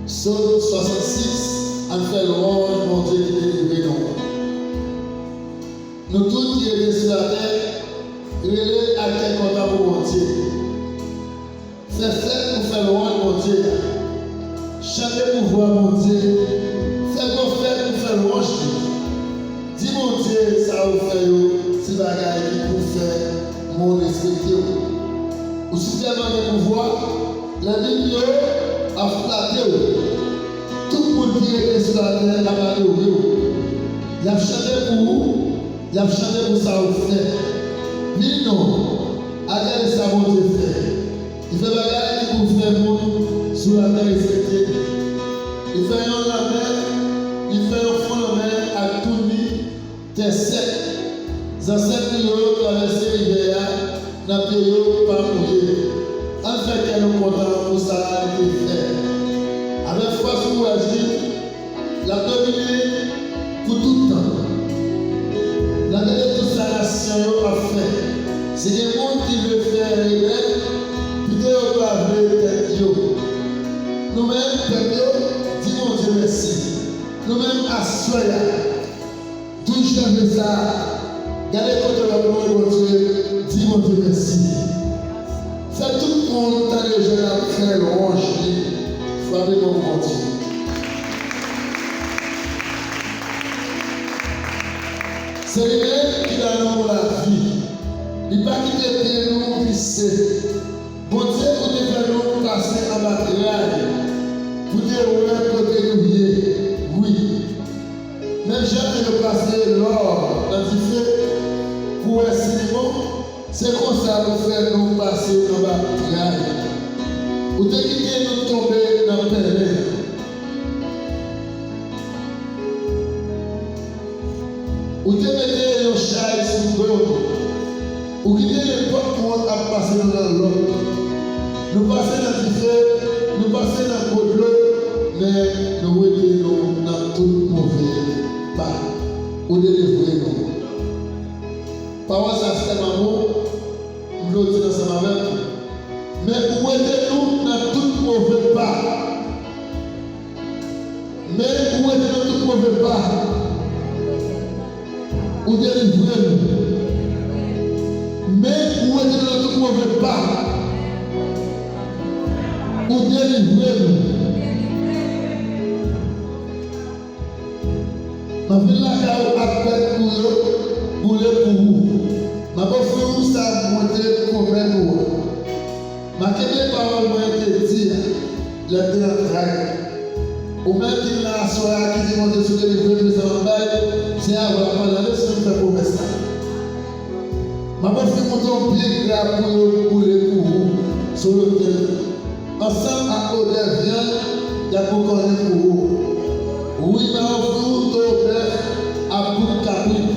Psaume 66, en fait louange, mon Dieu qui délivre nous. Nous tous qui sommes sur la terre, relais à quel content pour mon Dieu. C'est fait pour faire louange, mon Dieu. Chanter pour voir mon Dieu. C'est pour faire louange. Dis mon Dieu, ça vous fait si bagaille pour faire mon respect. Ou si tu as un pouvoir, la Bible a flatté. Tout le monde qui est sur la terre a parlé au Dieu. Il a chanté pour vous, il a chanté pour ça vous fait. Mais non, regardez ça mon Dieu fait. Il fait bagaille qui vous fait monde sur la terre respectée. Il fait un la mer, il fait un fond la mer à tout le monde, t'es sec. Dans cette période, traverser l'hiver, dans la période pas mourir. En fait, qu'elle est contente pour ça a été fait. Avec foi sur vous agir, la dominer pour tout le temps. La donner toute sa nation a fait. C'est des gens qui veulent faire réveil, puis ils doivent avoir tête. Nous-mêmes, peuple, dis mon Dieu merci. Nous-mêmes, assoyons. Tout je fais ça. Gardez contre la gloire de mon Dieu, dis mon Dieu merci. C'est tout le monde qui a déjà fait louange, frappez mon Dieu. C'est lui qui donne la vie. Il ne va pas quitter nous pisser. Bon Dieu, vous devez nous passer en matériel. Vous devez côté nous lier. Oui. Même jamais nous passer l'or dans du feu. Pour essayer, c'est comme ça nous fait nous passer dans la matériel. Vous devez quitter nous tomber dans le terrain. Vous devez mettre le chai sur l'autre. Vous quittez les portes à passer dans l'autre. Nous passons dans le feu, nous passons dans le l'eau, mais nous voyons dans tout le monde. pour délivrer nous. Parole ça c'est maman, je le dis ensemble avec nous. Mais où êtes-nous dans tout mauvais pas? Mais où êtes-nous dans tout mauvais pas? Où délivrez-nous? Mais où êtes-nous dans tout mauvais pas? Où délivrez-nous? Ma vie là, j'ai appelé pour vous. Ma bonne fille, ça a monté pour nous. Ma quelle parole m'a été dit, le travail. Ou même qu'il a soirée qui dit mon Dieu, sur les vrais c'est avoir la leçon de faire promesse. Ma bonne fille, mon pied grave pour les vous sur le terrain. Ensemble à odeur viande, il y a pour connaître pour vous. Oui, ma bonne odeur à bout de cabine.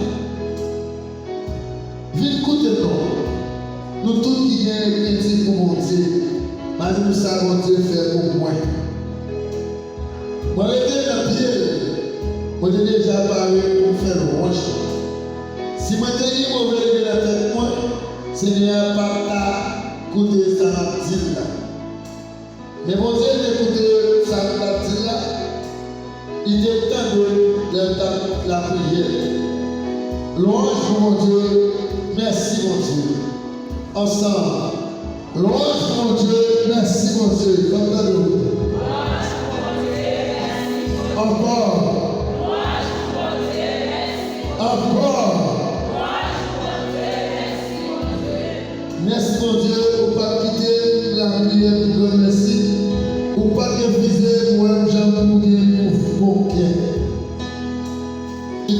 Vite, écoutez-nous. Nous tous qui gagnons les petits pour mon Dieu, mais nous savons Dieu faire pour moi. Moi, j'étais dans le pied, moi j'ai déjà parlé pour faire le roche. Si moi j'ai dit que je vais la tête, moi, Seigneur, pas à écouter ça dans le là. Mais mon Dieu, d'écouter ça dans le là, il est temps de la prière. Louange pour mon Dieu, merci mon Dieu. Ensemble. Louange mon Dieu, merci mon Dieu. Entendez-nous. Encore. Encore. Merci mon Dieu, pour ne pas quitter la prière pour le merci. Pour ne pas refuser moi-même, j'en ai pour cœur.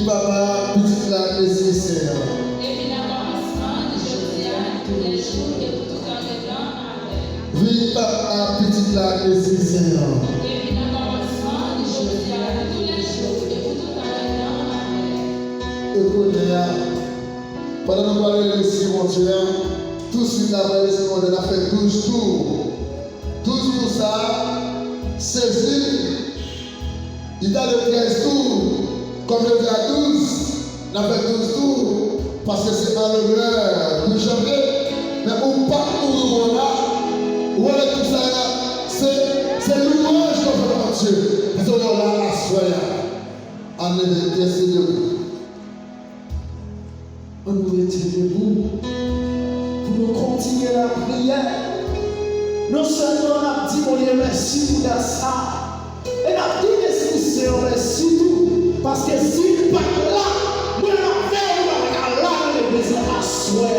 Papa, petite la nécessaire. Oui, papa, petite la nécessaire. Pendant que nous parlons de ce mon Dieu, tout ce qui a fait 12 tours. 12 tours ça, saisi. Il a le 13 tours. Comme je dis à 12, on a fait 12 tours. Parce que c'est à l'heure du janvier. Mais on part pour nous là. Où est tout ça là? C'est louange qu'on fait à Dieu. Parce qu'on a la soya. En merci de vous. On nous retire debout pour nous continuer la prière. Non seulement on a dit mon Dieu merci pour ça, et on a dit Esprit Saint merci tout. Parce que s'il n'est pas là, nous allons faire là l'église à soi.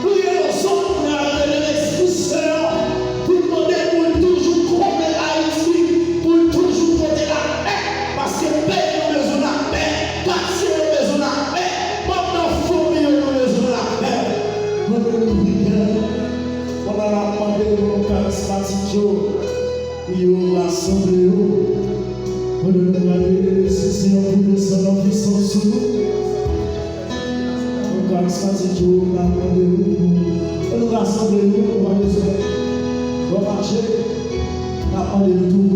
Nous allons dans l'Esprit Saint pour demander pour toujours combler Haïti, pour toujours porter la paix. Parce que paix nous besoin de la paix, quartier nous besoin de la paix. On a demandé aux charismatiques pour rassembler. On a demandé les Seigneur pour descendre en puissance sur nous. Aux charismatiques, on a demandé pour nous rassembler. On va marcher. On a demandé de tout.